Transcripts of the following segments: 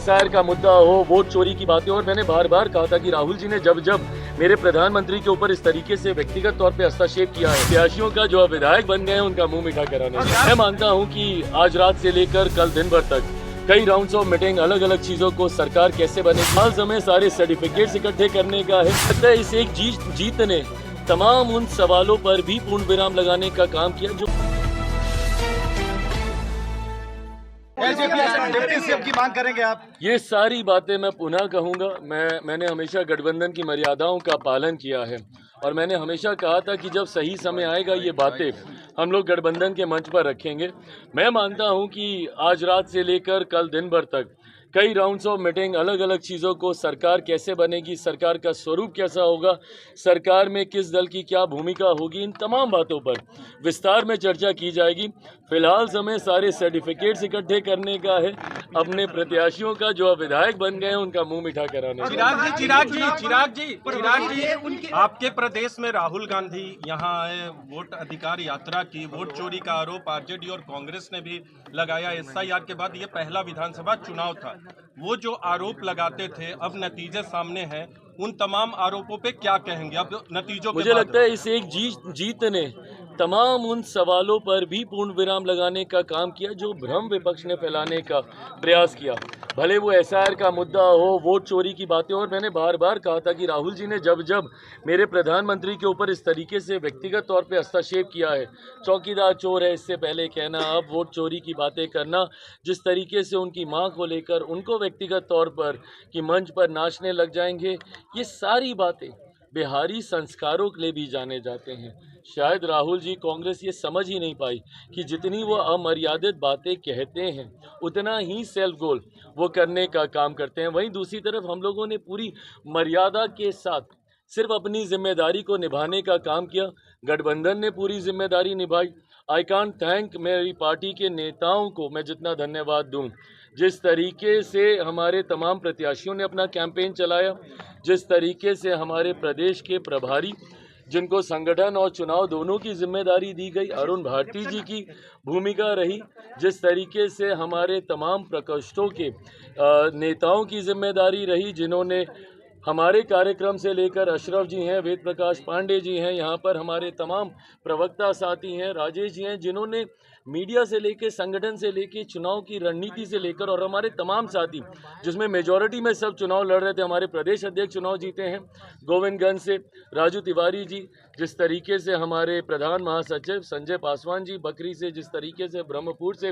SIR का मुद्दा हो, वोट चोरी की बातें, और मैंने बार बार कहा था कि राहुल जी ने जब जब मेरे प्रधानमंत्री के ऊपर इस तरीके से व्यक्तिगत तौर पे हस्तक्षेप किया है, प्रत्याशियों का जो विधायक बन गए हैं उनका मुंह मीठा कराना है। मैं मानता हूं कि आज रात से लेकर कल दिन भर तक कई राउंड्स ऑफ मीटिंग, अलग अलग चीजों को सरकार कैसे बने, हाल समय सारे सर्टिफिकेट्स इकट्ठे करने का है। इस एक जीत ने तमाम उन सवालों पर भी पूर्ण विराम लगाने का काम किया जो डिप्टी सीएम की मांग करेंगे आप। ये सारी बातें मैं पुनः कहूंगा। मैंने हमेशा गठबंधन की मर्यादाओं का पालन किया है और मैंने हमेशा कहा था कि जब सही समय आएगा ये बातें हम लोग गठबंधन के मंच पर रखेंगे। मैं मानता हूं कि आज रात से लेकर कल दिन भर तक कई राउंड्स ऑफ मीटिंग, अलग अलग चीज़ों को, सरकार कैसे बनेगी, सरकार का स्वरूप कैसा होगा, सरकार में किस दल की क्या भूमिका होगी, इन तमाम बातों पर विस्तार में चर्चा की जाएगी। फिलहाल समय सारे सर्टिफिकेट्स इकट्ठे करने का है, अपने प्रत्याशियों का जो विधायक बन गए हैं उनका मुंह मीठा कराने का। चिराग जी, आपके प्रदेश में राहुल गांधी यहाँ आए, वोट अधिकार यात्रा की, वोट चोरी का आरोप आरजेडी और कांग्रेस ने भी लगाया। एसआईआर के बाद ये पहला विधानसभा चुनाव था। वो जो आरोप लगाते थे अब नतीजे सामने हैं, उन तमाम आरोपों पे क्या कहेंगे अब नतीजों के? मुझे लगता है इस एक जीत ने तमाम उन सवालों पर भी पूर्ण विराम लगाने का काम किया जो भ्रम विपक्ष ने फैलाने का प्रयास किया। भले वो एसआईआर का मुद्दा हो, वोट चोरी की बातें, और मैंने बार बार कहा था कि राहुल जी ने जब जब मेरे प्रधानमंत्री के ऊपर इस तरीके से व्यक्तिगत तौर पे हस्तक्षेप किया है, चौकीदार चोर है इससे पहले कहना, अब वोट चोरी की बातें करना, जिस तरीके से उनकी मां को लेकर उनको व्यक्तिगत तौर पर कि मंच पर नाचने लग जाएंगे, ये सारी बातें बिहारी संस्कारों के लिए भी जाने जाते हैं। शायद राहुल जी, कांग्रेस ये समझ ही नहीं पाई कि जितनी वो अमर्यादित बातें कहते हैं उतना ही सेल्फ गोल वो करने का काम करते हैं। वहीं दूसरी तरफ हम लोगों ने पूरी मर्यादा के साथ सिर्फ अपनी जिम्मेदारी को निभाने का काम किया। गठबंधन ने पूरी जिम्मेदारी निभाई। आई कांट थैंक मेरी पार्टी के नेताओं को मैं जितना धन्यवाद दूं, जिस तरीके से हमारे तमाम प्रत्याशियों ने अपना कैंपेन चलाया, जिस तरीके से हमारे प्रदेश के प्रभारी जिनको संगठन और चुनाव दोनों की जिम्मेदारी दी गई, अरुण भारती जी की भूमिका रही, जिस तरीके से हमारे तमाम प्रकोष्ठों के नेताओं की जिम्मेदारी रही, जिन्होंने हमारे कार्यक्रम से लेकर अशरफ जी हैं, वेद प्रकाश पांडे जी हैं, यहाँ पर हमारे तमाम प्रवक्ता साथी हैं, राजेश जी हैं, जिन्होंने मीडिया से लेकर, संगठन से लेकर, चुनाव की रणनीति से लेकर, और हमारे तमाम साथी जिसमें मेजॉरिटी में सब चुनाव लड़ रहे थे। हमारे प्रदेश अध्यक्ष चुनाव जीते हैं गोविंदगंज से, राजू तिवारी जी, जिस तरीके से हमारे प्रधान महासचिव संजय पासवान जी बकरी से, जिस तरीके से ब्रह्मपुर से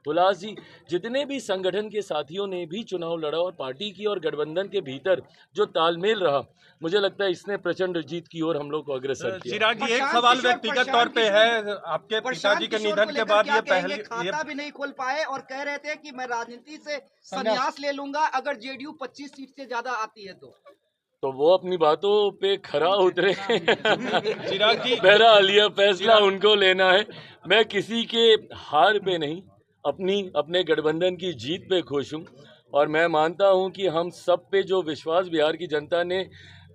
हुलास जी, जितने भी संगठन के साथियों ने भी चुनाव लड़ा और पार्टी की और गठबंधन के भीतर जो तालमेल रहा, मुझे लगता है इसने प्रचंड जीत की ओर हम लोग को अग्रसर किया। चिराग जी, एक सवाल व्यक्तिगत तौर पे है, आपके पिताजी के निधन के बाद ये पहले खाता भी नहीं खोल पाए और कह रहे थे कि मैं राजनीति से संन्यास ले लूंगा अगर जेडीयू 25 सीट से ज्यादा आती है तो वो अपनी बातों पे खरा उतरे। चिराग जी, बहरहाल यह फैसला उनको लेना है। मैं किसी के हार पे नहीं, अपने गठबंधन की जीत पे खुश हूँ और मैं मानता हूँ कि हम सब पे जो विश्वास बिहार की जनता ने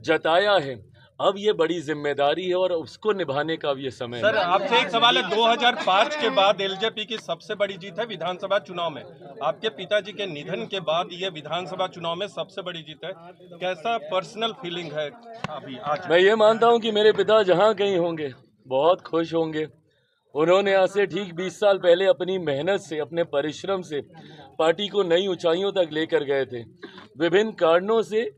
जताया है, अब ये बड़ी जिम्मेदारी है और उसको निभाने का अब ये समय है। सर, आपसे एक सवाल है। 2005 के बाद एलजेपी की सबसे बड़ी जीत है विधानसभा चुनाव में। आपके पिताजी के निधन के बाद ये विधानसभा चुनाव में सबसे बड़ी जीत है। कैसा पर्सनल फीलिंग है अभी आज? मैं ये मानता हूँ कि मेरे पिता जहाँ कहीं होंगे बहुत खुश होंगे। उन्होंने आज से ठीक 20 साल पहले अपनी मेहनत से, अपने परिश्रम से पार्टी को नई ऊंचाइयों तक लेकर गए थे। विभिन्न कारणों से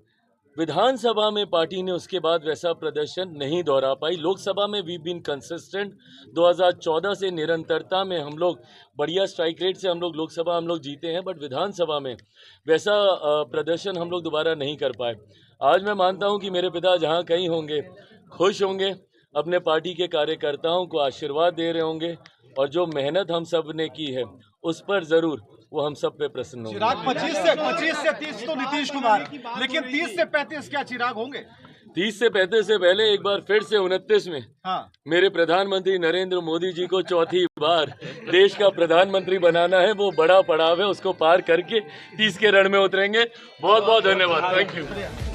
विधानसभा में पार्टी ने उसके बाद वैसा प्रदर्शन नहीं दोहरा पाई। लोकसभा में वी बीन कंसिस्टेंट। 2014 से निरंतरता में हम लोग बढ़िया स्ट्राइक रेट से हम लोग लोकसभा जीते हैं, बट विधानसभा में वैसा प्रदर्शन हम लोग दोबारा नहीं कर पाए। आज मैं मानता हूं कि मेरे पिता जहां कहीं होंगे खुश होंगे, अपने पार्टी के कार्यकर्ताओं को आशीर्वाद दे रहे होंगे और जो मेहनत हम सब ने की है उस पर ज़रूर वो हम सब पे प्रसन्न होंगे। चिराग 25 से 30 तो नीतीश कुमार, लेकिन 30 से 35 क्या चिराग होंगे? 30 से 35 से पहले एक बार फिर से 29 में मेरे प्रधानमंत्री नरेंद्र मोदी जी को चौथी बार देश का प्रधानमंत्री बनाना है। वो बड़ा पड़ाव है, उसको पार करके 30 के रण में उतरेंगे। बहुत बहुत धन्यवाद। Thank you.